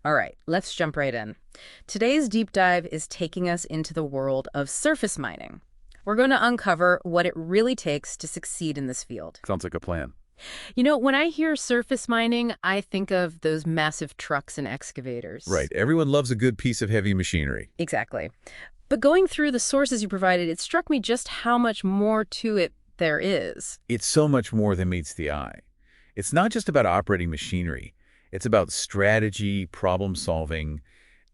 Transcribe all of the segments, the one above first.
All right, let's jump right in. Today's deep dive is taking us into the world of surface mining. We're going to uncover what it really takes to succeed in this field. Sounds like a plan. When I hear surface mining, I think of those massive trucks and excavators. Right. Everyone loves a good piece of heavy machinery. Exactly. But going through the sources you provided, it struck me just how much more to it there is. It's so much more than meets the eye. It's not just about operating machinery. It's about strategy, problem solving,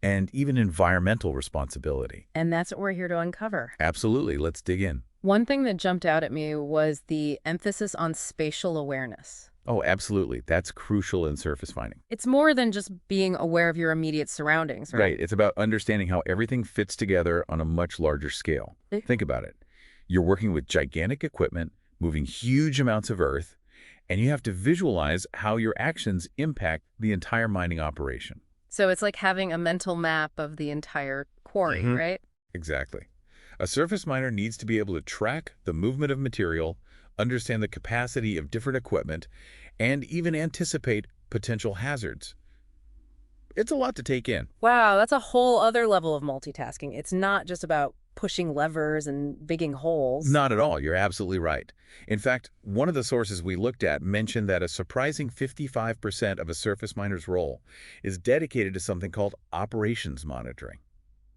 and even environmental responsibility. And that's what we're here to uncover. Absolutely. Let's dig in. One thing that jumped out at me was the emphasis on spatial awareness. Oh, absolutely. That's crucial in surface mining. It's more than just being aware of your immediate surroundings, right? Right. It's about understanding how everything fits together on a much larger scale. Think about it. You're working with gigantic equipment, moving huge amounts of earth, and you have to visualize how your actions impact the entire mining operation. So it's like having a mental map of the entire quarry, right? Exactly. A surface miner needs to be able to track the movement of material, understand the capacity of different equipment, and even anticipate potential hazards. It's a lot to take in. Wow, that's a whole other level of multitasking. It's not just about pushing levers and digging holes. Not at all. You're absolutely right. In fact, one of the sources we looked at mentioned that a surprising 55% of a surface miner's role is dedicated to something called operations monitoring.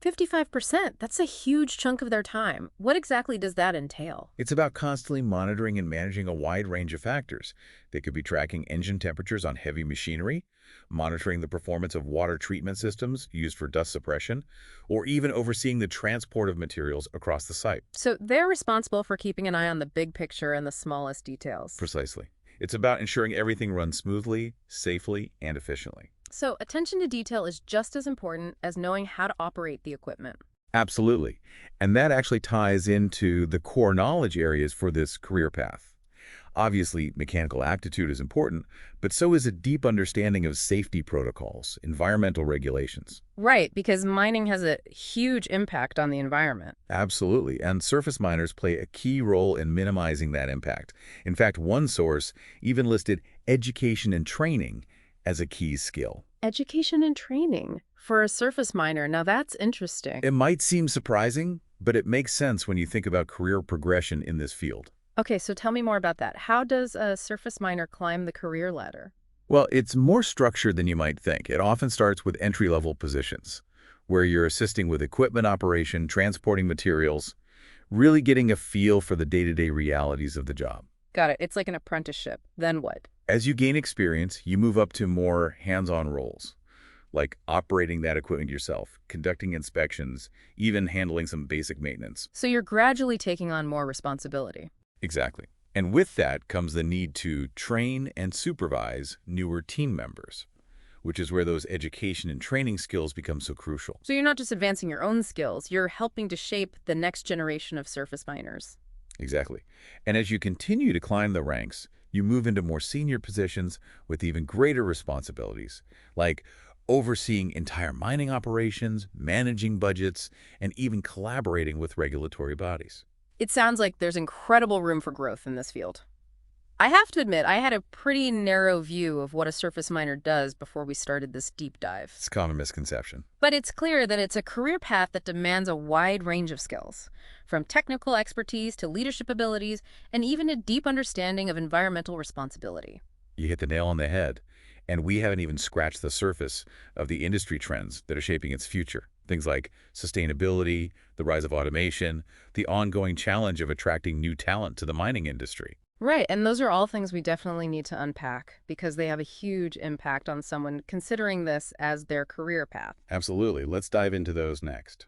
55%, that's a huge chunk of their time. What exactly does that entail? It's about constantly monitoring and managing a wide range of factors. They could be tracking engine temperatures on heavy machinery, monitoring the performance of water treatment systems used for dust suppression, or even overseeing the transport of materials across the site. So they're responsible for keeping an eye on the big picture and the smallest details. Precisely. It's about ensuring everything runs smoothly, safely, and efficiently. So attention to detail is just as important as knowing how to operate the equipment. Absolutely. And that actually ties into the core knowledge areas for this career path. Obviously, mechanical aptitude is important, but so is a deep understanding of safety protocols, environmental regulations. Right, because mining has a huge impact on the environment. Absolutely. And surface miners play a key role in minimizing that impact. In fact, one source even listed education and training as a key skill. Education and training for a surface miner. Now that's interesting. It might seem surprising, but it makes sense when you think about career progression in this field. Okay, so tell me more about that. How does a surface miner climb the career ladder? Well, it's more structured than you might think. It often starts with entry-level positions, where you're assisting with equipment operation, transporting materials, really getting a feel for the day-to-day realities of the job. Got it. It's like an apprenticeship. Then what? As you gain experience, you move up to more hands-on roles, like operating that equipment yourself, conducting inspections, even handling some basic maintenance. So you're gradually taking on more responsibility. Exactly. And with that comes the need to train and supervise newer team members, which is where those education and training skills become so crucial. So you're not just advancing your own skills, you're helping to shape the next generation of surface miners. Exactly. And as you continue to climb the ranks, you move into more senior positions with even greater responsibilities, like overseeing entire mining operations, managing budgets, and even collaborating with regulatory bodies. It sounds like there's incredible room for growth in this field. I have to admit, I had a pretty narrow view of what a surface miner does before we started this deep dive. It's a common misconception. But it's clear that it's a career path that demands a wide range of skills, from technical expertise to leadership abilities, and even a deep understanding of environmental responsibility. You hit the nail on the head. And we haven't even scratched the surface of the industry trends that are shaping its future. Things like sustainability, the rise of automation, the ongoing challenge of attracting new talent to the mining industry. Right, and those are all things we definitely need to unpack because they have a huge impact on someone considering this as their career path. Absolutely. Let's dive into those next.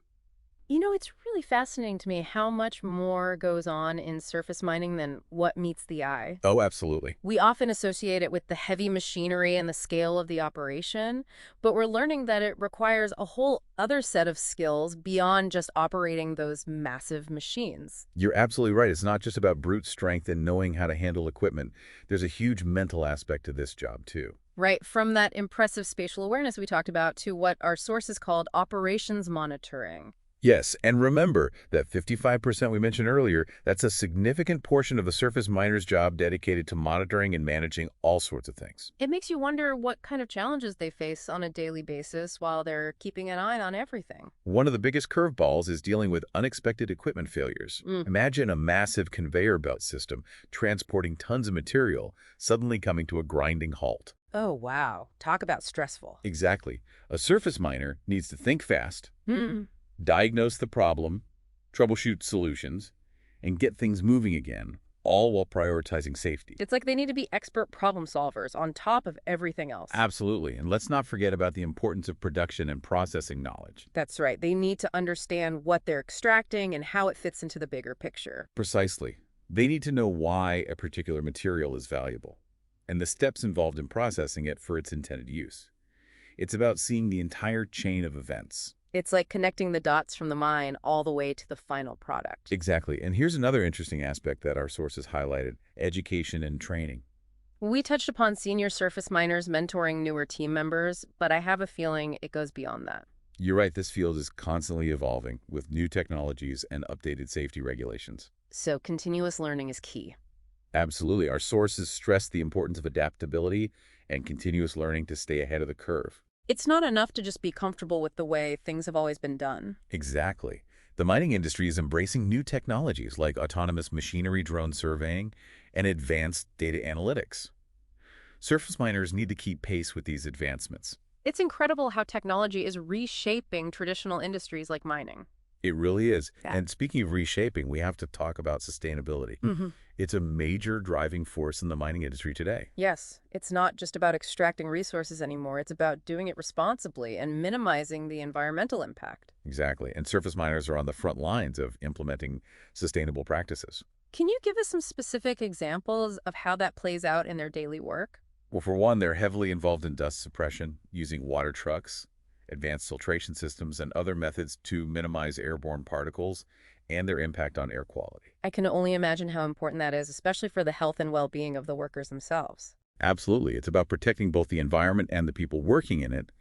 It's really fascinating to me how much more goes on in surface mining than what meets the eye. Oh, absolutely. We often associate it with the heavy machinery and the scale of the operation, but we're learning that it requires a whole other set of skills beyond just operating those massive machines. You're absolutely right. It's not just about brute strength and knowing how to handle equipment. There's a huge mental aspect to this job, too. Right, from that impressive spatial awareness we talked about to what our sources called operations monitoring. Yes, and remember that 55% we mentioned earlier, that's a significant portion of a surface miner's job dedicated to monitoring and managing all sorts of things. It makes you wonder what kind of challenges they face on a daily basis while they're keeping an eye on everything. One of the biggest curveballs is dealing with unexpected equipment failures. Mm. Imagine a massive conveyor belt system transporting tons of material suddenly coming to a grinding halt. Oh, wow. Talk about stressful. Exactly. A surface miner needs to think fast, Mm. diagnose the problem, troubleshoot solutions, and get things moving again, all while prioritizing safety. It's like they need to be expert problem solvers on top of everything else. Absolutely. And let's not forget about the importance of production and processing knowledge. That's right. They need to understand what they're extracting and how it fits into the bigger picture. Precisely. They need to know why a particular material is valuable and the steps involved in processing it for its intended use. It's about seeing the entire chain of events. It's like connecting the dots from the mine all the way to the final product. Exactly. And here's another interesting aspect that our sources highlighted: education and training. We touched upon senior surface miners mentoring newer team members, but I have a feeling it goes beyond that. You're right, this field is constantly evolving with new technologies and updated safety regulations. So continuous learning is key. Absolutely. Our sources stress the importance of adaptability and continuous learning to stay ahead of the curve. It's not enough to just be comfortable with the way things have always been done. Exactly. The mining industry is embracing new technologies like autonomous machinery, drone surveying, and advanced data analytics. Surface miners need to keep pace with these advancements. It's incredible how technology is reshaping traditional industries like mining. It really is. Yeah. And speaking of reshaping, we have to talk about sustainability. It's a major driving force in the mining industry today. Yes, it's not just about extracting resources anymore. It's about doing it responsibly and minimizing the environmental impact. Exactly. And surface miners are on the front lines of implementing sustainable practices. Can you give us some specific examples of how that plays out in their daily work? Well, for one, they're heavily involved in dust suppression, using water trucks, advanced filtration systems, and other methods to minimize airborne particles and their impact on air quality. I can only imagine how important that is, especially for the health and well-being of the workers themselves. Absolutely. It's about protecting both the environment and the people working in it.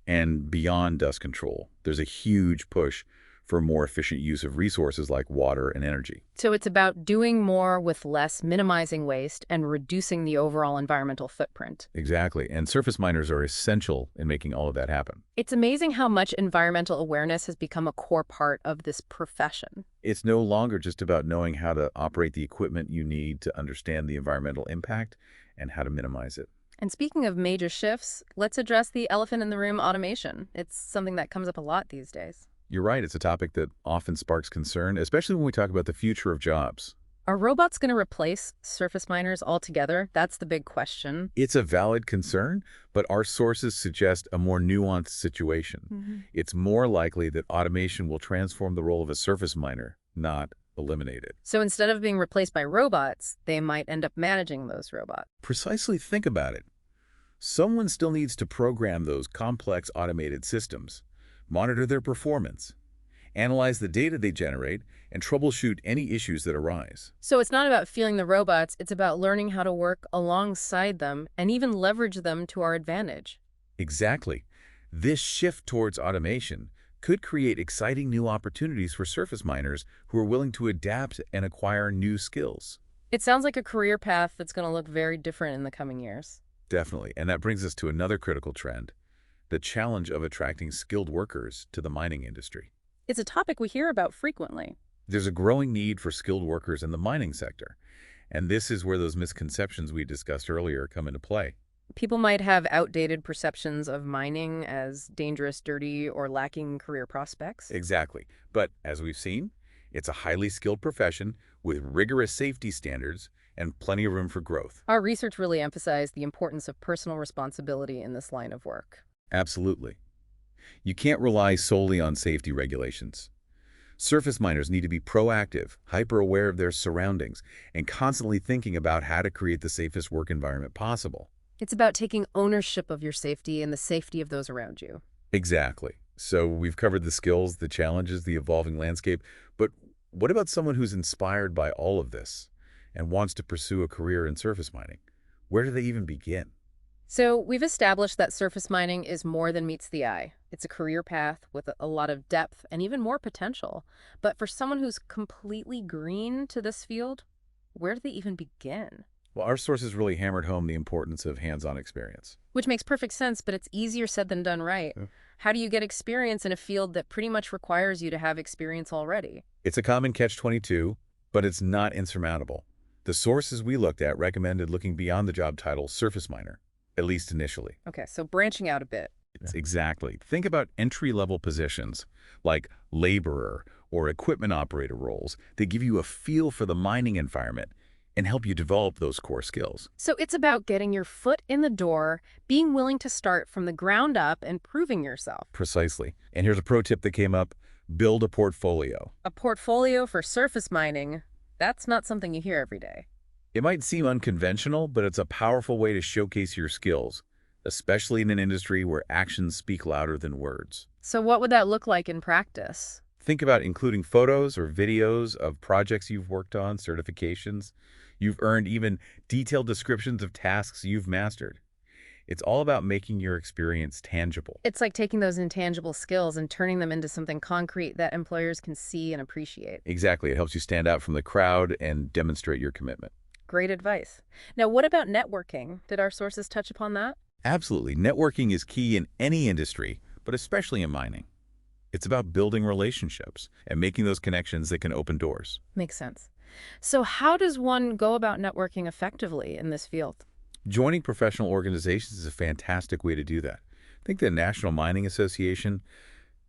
And beyond dust control, there's a huge push for more efficient use of resources like water and energy. So it's about doing more with less, minimizing waste, and reducing the overall environmental footprint. Exactly. And surface miners are essential in making all of that happen. It's amazing how much environmental awareness has become a core part of this profession. It's no longer just about knowing how to operate the equipment. You need to understand the environmental impact and how to minimize it. And speaking of major shifts, let's address the elephant in the room: automation. It's something that comes up a lot these days. You're right. It's a topic that often sparks concern, especially when we talk about the future of jobs. Are robots going to replace surface miners altogether? That's the big question. It's a valid concern, but our sources suggest a more nuanced situation. It's more likely that automation will transform the role of a surface miner, not eliminate it. So instead of being replaced by robots, they might end up managing those robots. Precisely, think about it. Someone still needs to program those complex automated systems, monitor their performance, analyze the data they generate, and troubleshoot any issues that arise. So it's not about feeling the robots, it's about learning how to work alongside them and even leverage them to our advantage. Exactly. This shift towards automation could create exciting new opportunities for surface miners who are willing to adapt and acquire new skills. It sounds like a career path that's going to look very different in the coming years. Definitely. And that brings us to another critical trend: the challenge of attracting skilled workers to the mining industry. It's a topic we hear about frequently. There's a growing need for skilled workers in the mining sector, and this is where those misconceptions we discussed earlier come into play. People might have outdated perceptions of mining as dangerous, dirty, or lacking career prospects. Exactly. But as we've seen, it's a highly skilled profession with rigorous safety standards and plenty of room for growth. Our research really emphasized the importance of personal responsibility in this line of work. Absolutely. You can't rely solely on safety regulations. Surface miners need to be proactive, hyper-aware of their surroundings, and constantly thinking about how to create the safest work environment possible. It's about taking ownership of your safety and the safety of those around you. Exactly. So we've covered the skills, the challenges, the evolving landscape, but what about someone who's inspired by all of this and wants to pursue a career in surface mining? Where do they even begin? So we've established that surface mining is more than meets the eye. It's a career path with a lot of depth and even more potential. But for someone who's completely green to this field, where do they even begin? Well, our sources really hammered home the importance of hands-on experience. Which makes perfect sense, but it's easier said than done, right? Yeah. How do you get experience in a field that pretty much requires you to have experience already? It's a common catch-22, but it's not insurmountable. The sources we looked at recommended looking beyond the job title surface miner, at least initially. Okay, so branching out a bit. It's exactly. Think about entry-level positions like laborer or equipment operator roles that give you a feel for the mining environment and help you develop those core skills. So it's about getting your foot in the door, being willing to start from the ground up and proving yourself. Precisely. And here's a pro tip that came up: build a portfolio. A portfolio for surface mining, that's not something you hear every day. It might seem unconventional, but it's a powerful way to showcase your skills, especially in an industry where actions speak louder than words. So what would that look like in practice? Think about including photos or videos of projects you've worked on, certifications you've earned, even detailed descriptions of tasks you've mastered. It's all about making your experience tangible. It's like taking those intangible skills and turning them into something concrete that employers can see and appreciate. Exactly. It helps you stand out from the crowd and demonstrate your commitment. Great advice. Now, what about networking? Did our sources touch upon that? Absolutely. Networking is key in any industry, but especially in mining. It's about building relationships and making those connections that can open doors. Makes sense. So how does one go about networking effectively in this field? Joining professional organizations is a fantastic way to do that. Think the National Mining Association,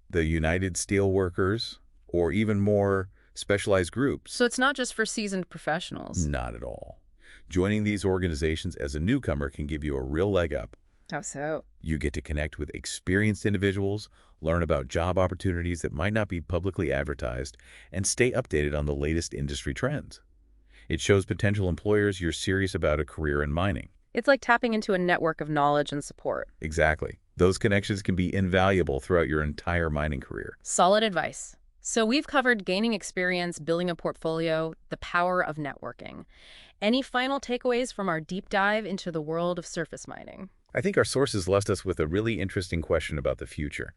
the United Steelworkers, or even more specialized groups. So it's not just for seasoned professionals. Not at all. Joining these organizations as a newcomer can give you a real leg up. How so? You get to connect with experienced individuals, learn about job opportunities that might not be publicly advertised, and stay updated on the latest industry trends. It shows potential employers you're serious about a career in mining. It's like tapping into a network of knowledge and support. Exactly. Those connections can be invaluable throughout your entire mining career. Solid advice. So we've covered gaining experience, building a portfolio, the power of networking. Any final takeaways from our deep dive into the world of surface mining? I think our sources left us with a really interesting question about the future.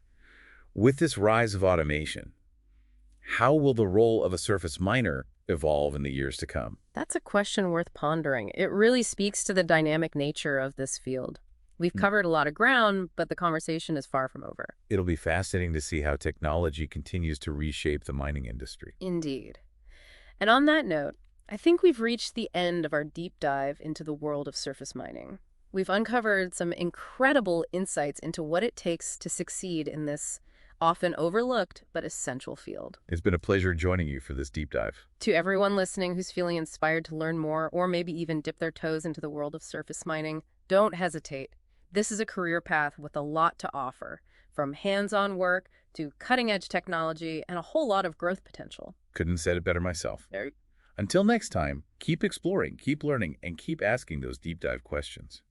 With this rise of automation, how will the role of a surface miner evolve in the years to come? That's a question worth pondering. It really speaks to the dynamic nature of this field. We've covered a lot of ground, but the conversation is far from over. It'll be fascinating to see how technology continues to reshape the mining industry. Indeed. And on that note, I think we've reached the end of our deep dive into the world of surface mining. We've uncovered some incredible insights into what it takes to succeed in this often overlooked but essential field. It's been a pleasure joining you for this deep dive. To everyone listening who's feeling inspired to learn more or maybe even dip their toes into the world of surface mining, don't hesitate. This is a career path with a lot to offer, from hands-on work to cutting-edge technology and a whole lot of growth potential. Couldn't have said it better myself. There Until next time, keep exploring, keep learning, and keep asking those deep dive questions.